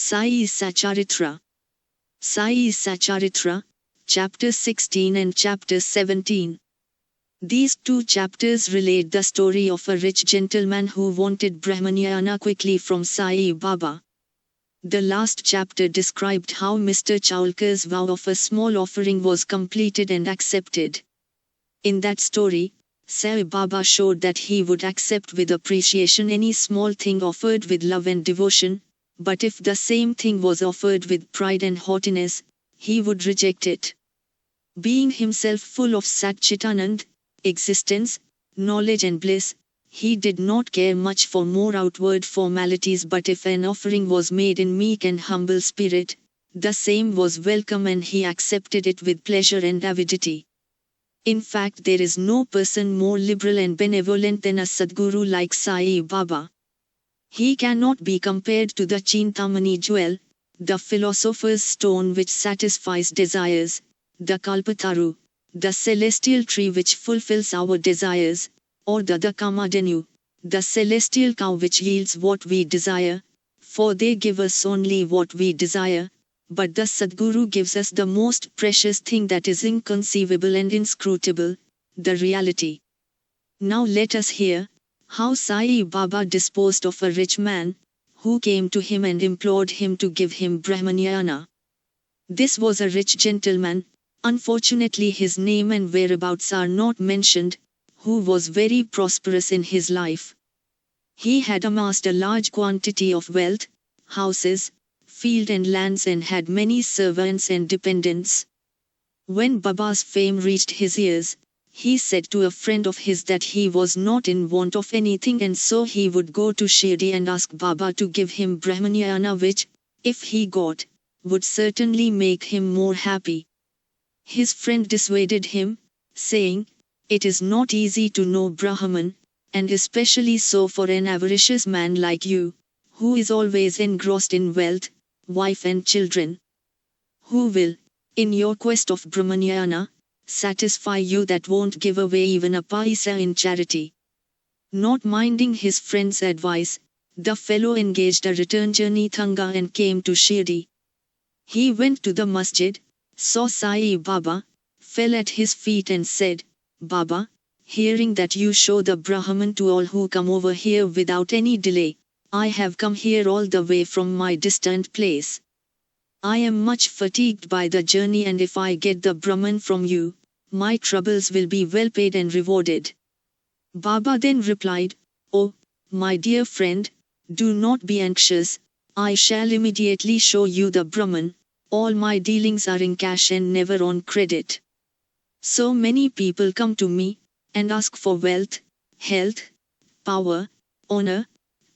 Sai Satcharitra. Sai Satcharitra, Chapter 16 and Chapter 17. These two chapters relate the story of a rich gentleman who wanted Brahmanyana quickly from Sai Baba. The last chapter described how Mr. Chaulkar's vow of a small offering was completed and accepted. In that story, Sai Baba showed that he would accept with appreciation any small thing offered with love and devotion, but if the same thing was offered with pride and haughtiness, he would reject it. Being himself full of Satchitanand, existence, knowledge and bliss, he did not care much for more outward formalities, but if an offering was made in meek and humble spirit, the same was welcome and he accepted it with pleasure and avidity. In fact, there is no person more liberal and benevolent than a Sadguru like Sai Baba. He cannot be compared to the Chintamani jewel, the philosopher's stone which satisfies desires, the Kalpataru, the celestial tree which fulfills our desires, or the Kamadhenu, the celestial cow which yields what we desire, for they give us only what we desire, but the Sadguru gives us the most precious thing that is inconceivable and inscrutable, the reality. Now let us hear how Sai Baba disposed of a rich man, who came to him and implored him to give him Brahmanyana. This was a rich gentleman, unfortunately his name and whereabouts are not mentioned, who was very prosperous in his life. He had amassed a large quantity of wealth, houses, field and lands, and had many servants and dependents. When Baba's fame reached his ears, he said to a friend of his that he was not in want of anything, and so he would go to Shirdi and ask Baba to give him Brahmanyana, which, if he got, would certainly make him more happy. His friend dissuaded him, saying, "It is not easy to know Brahman, and especially so for an avaricious man like you, who is always engrossed in wealth, wife and children. Who will, in your quest of Brahmanyana, satisfy you that won't give away even a paisa in charity?" Not minding his friend's advice, the fellow engaged a return journey thanga and came to Shirdi. He went to the masjid, saw Sai Baba, fell at his feet and said, "Baba, hearing that you show the Brahman to all who come over here without any delay, I have come here all the way from my distant place. I am much fatigued by the journey, and if I get the Brahman from you, my troubles will be well paid and rewarded." Baba then replied, "Oh, my dear friend, do not be anxious, I shall immediately show you the Brahman. All my dealings are in cash and never on credit. So many people come to me, and ask for wealth, health, power, honor,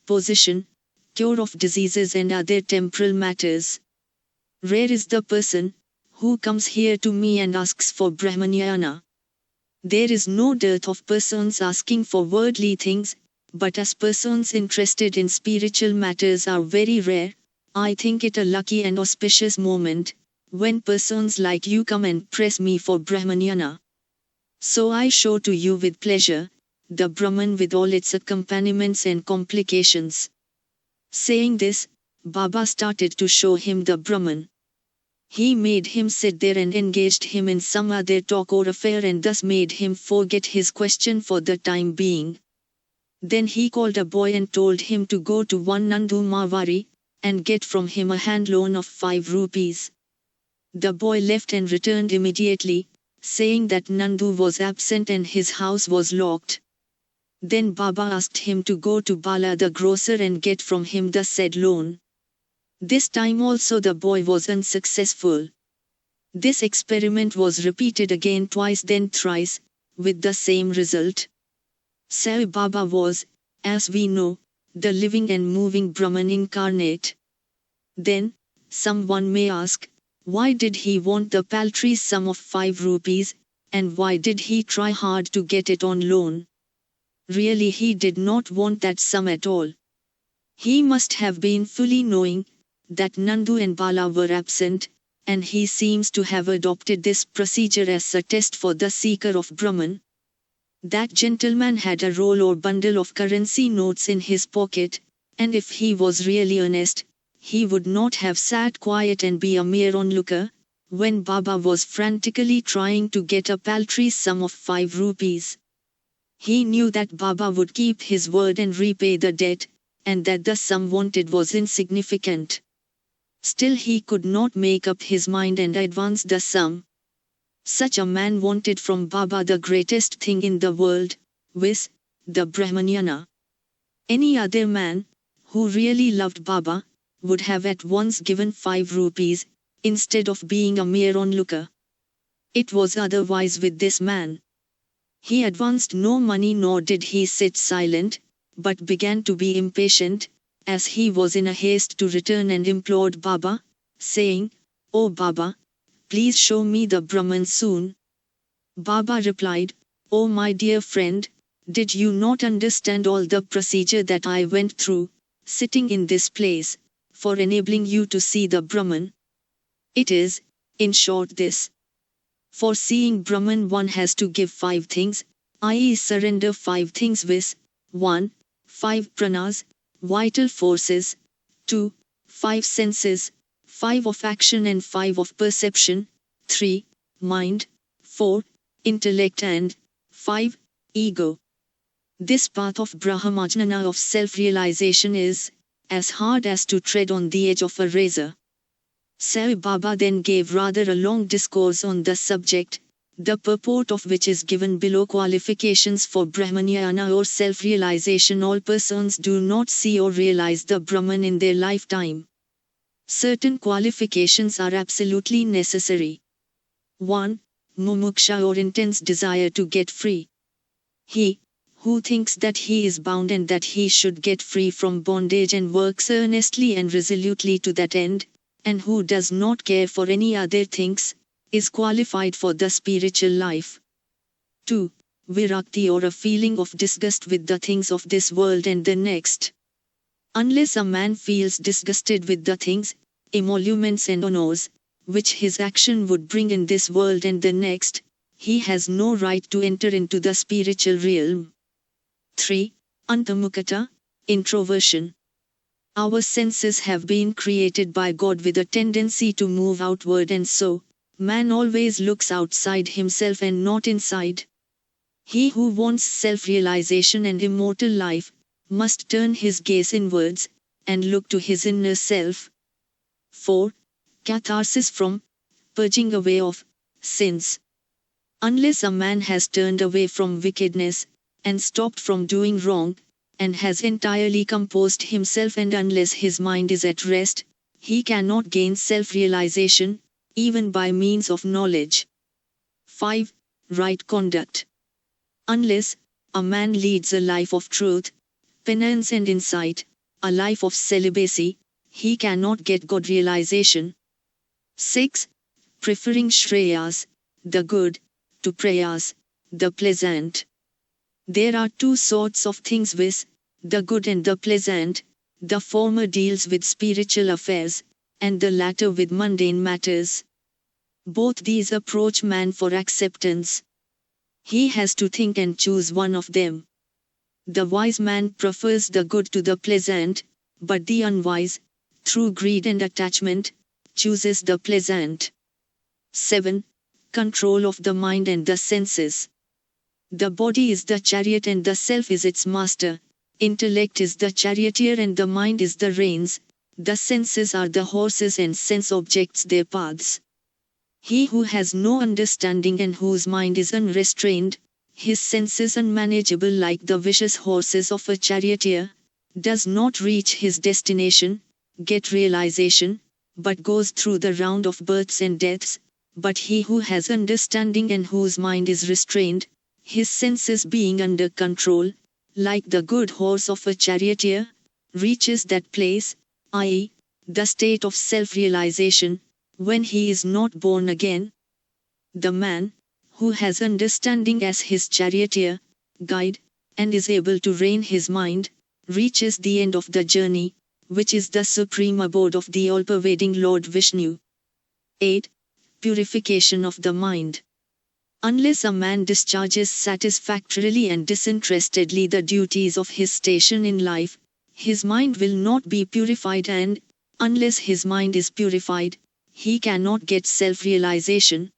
position, cure of diseases and other temporal matters. Rare is the person who comes here to me and asks for Brahmanyana. There is no dearth of persons asking for worldly things, but as persons interested in spiritual matters are very rare, I think it a lucky and auspicious moment, when persons like you come and press me for Brahmanyana. So I show to you with pleasure, the Brahman with all its accompaniments and complications." Saying this, Baba started to show him the Brahman. He made him sit there and engaged him in some other talk or affair, and thus made him forget his question for the time being. Then he called a boy and told him to go to one Nandu Mawari, and get from him a hand loan of 5 rupees. The boy left and returned immediately, saying that Nandu was absent and his house was locked. Then Baba asked him to go to Bala the grocer and get from him the said loan. This time also the boy was unsuccessful. This experiment was repeated again twice, then thrice, with the same result. Sai Baba was, as we know, the living and moving Brahman incarnate. Then, someone may ask, why did he want the paltry sum of 5 rupees, and why did he try hard to get it on loan? Really he did not want that sum at all. He must have been fully knowing that Nandu and Bala were absent, and he seems to have adopted this procedure as a test for the seeker of Brahman. That gentleman had a roll or bundle of currency notes in his pocket, and if he was really earnest, he would not have sat quiet and be a mere onlooker, when Baba was frantically trying to get a paltry sum of 5 rupees. He knew that Baba would keep his word and repay the debt, and that the sum wanted was insignificant. Still he could not make up his mind and advance the sum. Such a man wanted from Baba the greatest thing in the world, viz., the Brahmanyana. Any other man, who really loved Baba, would have at once given 5 rupees, instead of being a mere onlooker. It was otherwise with this man. He advanced no money nor did he sit silent, but began to be impatient, as he was in a haste to return and implored Baba, saying, "O Baba, please show me the Brahman soon." Baba replied, "O my dear friend, did you not understand all the procedure that I went through, sitting in this place, for enabling you to see the Brahman? It is, in short, this. For seeing Brahman one has to give 5 things, i.e. surrender 5 things, viz. 1. 5 pranas, vital forces, 2. 5 senses, 5 of action and 5 of perception, 3. Mind, 4. Intellect and 5. Ego. This path of Brahmajnana of self-realization is as hard as to tread on the edge of a razor." Sai Baba then gave rather a long discourse on the subject, the purport of which is given below. Qualifications for Brahmanyana or self-realization. All persons do not see or realize the Brahman in their lifetime. Certain qualifications are absolutely necessary. 1. Mumuksha or intense desire to get free. He who thinks that he is bound and that he should get free from bondage and works earnestly and resolutely to that end, and who does not care for any other things, is qualified for the spiritual life. 2. Virakti or a feeling of disgust with the things of this world and the next. Unless a man feels disgusted with the things, emoluments and honors, which his action would bring in this world and the next, he has no right to enter into the spiritual realm. 3. Antamukata, introversion. Our senses have been created by God with a tendency to move outward, and so, man always looks outside himself and not inside. He who wants self-realization and immortal life, must turn his gaze inwards, and look to his inner self. 4. Catharsis from purging away of sins. Unless a man has turned away from wickedness, and stopped from doing wrong, and has entirely composed himself, and unless his mind is at rest, he cannot gain self-realization, even by means of knowledge. 5. Right conduct. Unless a man leads a life of truth, penance and insight, a life of celibacy, he cannot get God realization. 6. Preferring Shreyas, the good, to Prayas, the pleasant. There are 2 sorts of things, viz., the good and the pleasant. The former deals with spiritual affairs, and the latter with mundane matters. Both these approach man for acceptance. He has to think and choose one of them. The wise man prefers the good to the pleasant, but the unwise, through greed and attachment, chooses the pleasant. 7. Control of the mind and the senses. The body is the chariot and the self is its master. Intellect is the charioteer and the mind is the reins. The senses are the horses and sense objects their paths. He who has no understanding and whose mind is unrestrained, his senses unmanageable like the vicious horses of a charioteer, does not reach his destination, get realization, but goes through the round of births and deaths. But he who has understanding and whose mind is restrained, his senses being under control, like the good horse of a charioteer, reaches that place, i.e., the state of self-realization, when he is not born again. The man, who has understanding as his charioteer, guide, and is able to rein his mind, reaches the end of the journey, which is the supreme abode of the all-pervading Lord Vishnu. 8. Purification of the mind. Unless a man discharges satisfactorily and disinterestedly the duties of his station in life, his mind will not be purified and, Unless his mind is purified, he cannot get self-realization.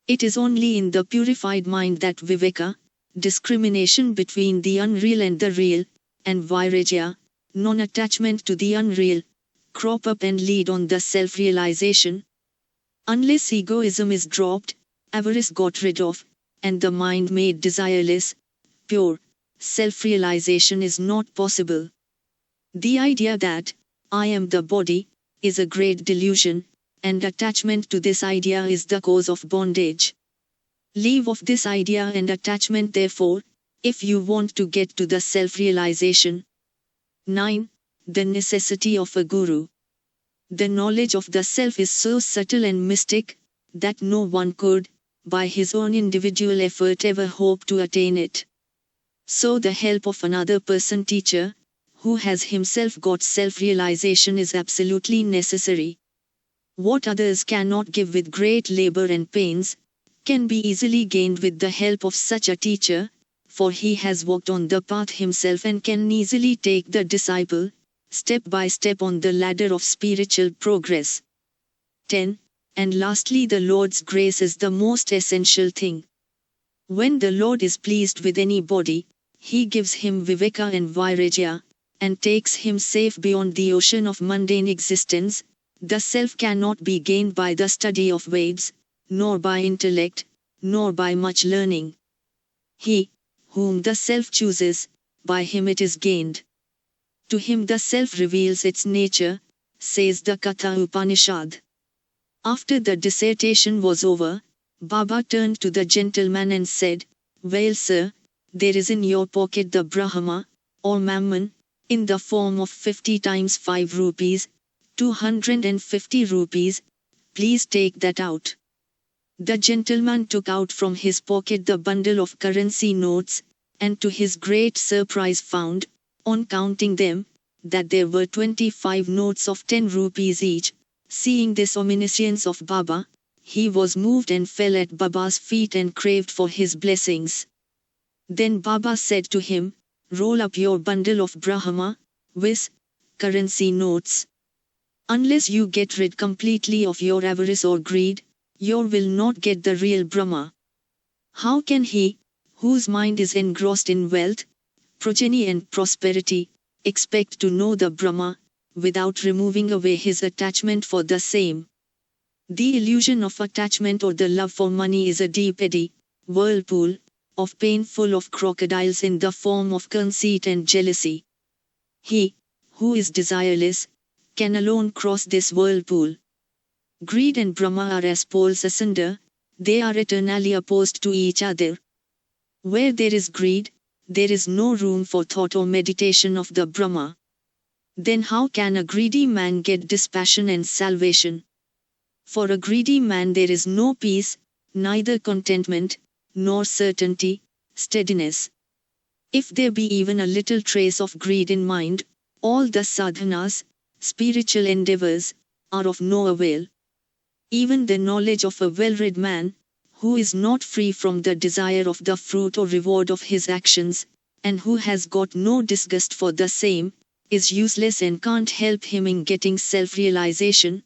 It is only in the purified mind that viveka, discrimination between the unreal and the real, and vairagya, non-attachment to the unreal, crop up and lead on the self-realization. Unless egoism is dropped, avarice got rid of, and the mind made desireless, pure, self-realization is not possible. The idea that, I am the body, is a great delusion, and attachment to this idea is the cause of bondage. Leave off this idea and attachment therefore, if you want to get to the self-realization. 9. The necessity of a guru. The knowledge of the self is so subtle and mystic, that no one could, by his own individual effort ever hope to attain it. So the help of another person teacher, who has himself got self-realization is absolutely necessary. What others cannot give with great labor and pains, can be easily gained with the help of such a teacher, for he has walked on the path himself and can easily take the disciple, step by step on the ladder of spiritual progress. 10. And lastly, the Lord's grace is the most essential thing. When the Lord is pleased with anybody, he gives him viveka and vairagya, and takes him safe beyond the ocean of mundane existence. The self cannot be gained by the study of Veds, nor by intellect, nor by much learning. He, whom the self chooses, by him it is gained. To him the self reveals its nature, says the Katha Upanishad. After the dissertation was over, Baba turned to the gentleman and said, "Well, sir, there is in your pocket the Brahma, or Mammon, in the form of 50 times 5 rupees, 250 rupees, please take that out." The gentleman took out from his pocket the bundle of currency notes, and to his great surprise found, on counting them, that there were 25 notes of 10 rupees each. Seeing this omniscience of Baba, he was moved and fell at Baba's feet and craved for his blessings. Then Baba said to him, "Roll up your bundle of Brahma, viz., currency notes. Unless you get rid completely of your avarice or greed, you will not get the real Brahma." How can he, whose mind is engrossed in wealth, progeny and prosperity, expect to know the Brahma, without removing away his attachment for the same? The illusion of attachment or the love for money is a deep eddy, whirlpool, of pain full of crocodiles in the form of conceit and jealousy. He, who is desireless, can alone cross this whirlpool. Greed and Brahma are as poles asunder, they are eternally opposed to each other. Where there is greed, there is no room for thought or meditation of the Brahma. Then how can a greedy man get dispassion and salvation? For a greedy man there is no peace, neither contentment, nor certainty, steadiness. If there be even a little trace of greed in mind, all the sadhanas, spiritual endeavors, are of no avail. Even the knowledge of a well-read man, who is not free from the desire of the fruit or reward of his actions, and who has got no disgust for the same, is useless and can't help him in getting self-realization.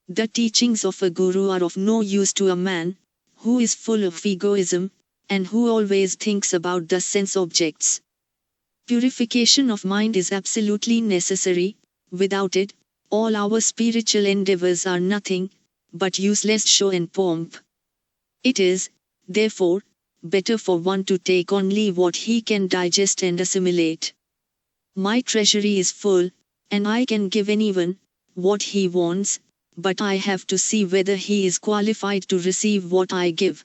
The teachings of a guru are of no use to a man, who is full of egoism, and who always thinks about the sense objects. Purification of mind is absolutely necessary. Without it, all our spiritual endeavors are nothing, but useless show and pomp. It is, therefore, better for one to take only what he can digest and assimilate. My treasury is full, and I can give anyone what he wants, but I have to see whether he is qualified to receive what I give.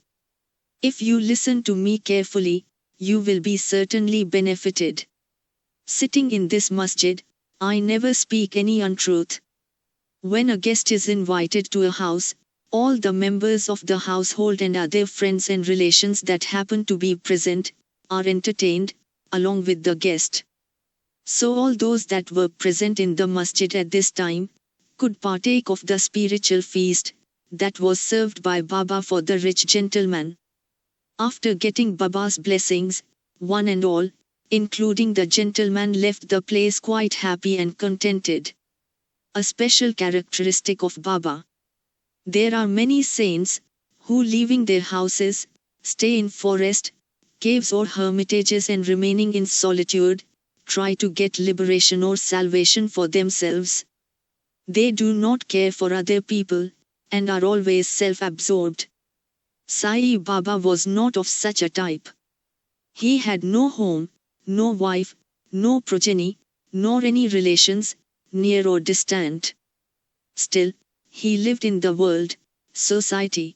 If you listen to me carefully, you will be certainly benefited. Sitting in this masjid, I never speak any untruth. When a guest is invited to a house, all the members of the household and other friends and relations that happen to be present, are entertained, along with the guest. So all those that were present in the masjid at this time, could partake of the spiritual feast, that was served by Baba for the rich gentleman. After getting Baba's blessings, one and all, including the gentleman, left the place quite happy and contented. a special characteristic of Baba. There are many saints, who leaving their houses, stay in forest, caves or hermitages and remaining in solitude, try to get liberation or salvation for themselves. They do not care for other people, and are always self-absorbed. Sai Baba was not of such a type. He had no home, no wife, no progeny, nor any relations, near or distant. Still, he lived in the world, society.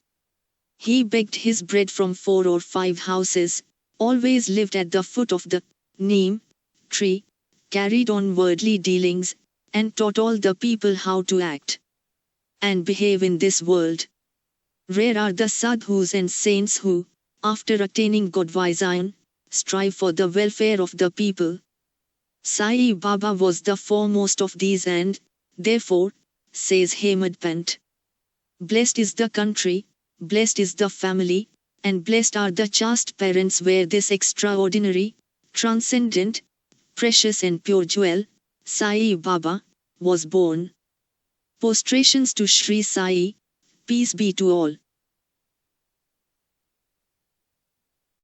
He begged his bread from 4 or 5 houses, always lived at the foot of the neem tree, carried on worldly dealings, and taught all the people how to act and behave in this world. Rare are the sadhus and saints who, after attaining Godvision, strive for the welfare of the people. Sai Baba was the foremost of these and, therefore, says Hemadpant, blessed is the country, blessed is the family, and blessed are the chaste parents where this extraordinary, transcendent, precious and pure jewel, Sai Baba, was born. Prostrations to Sri Sai, peace be to all.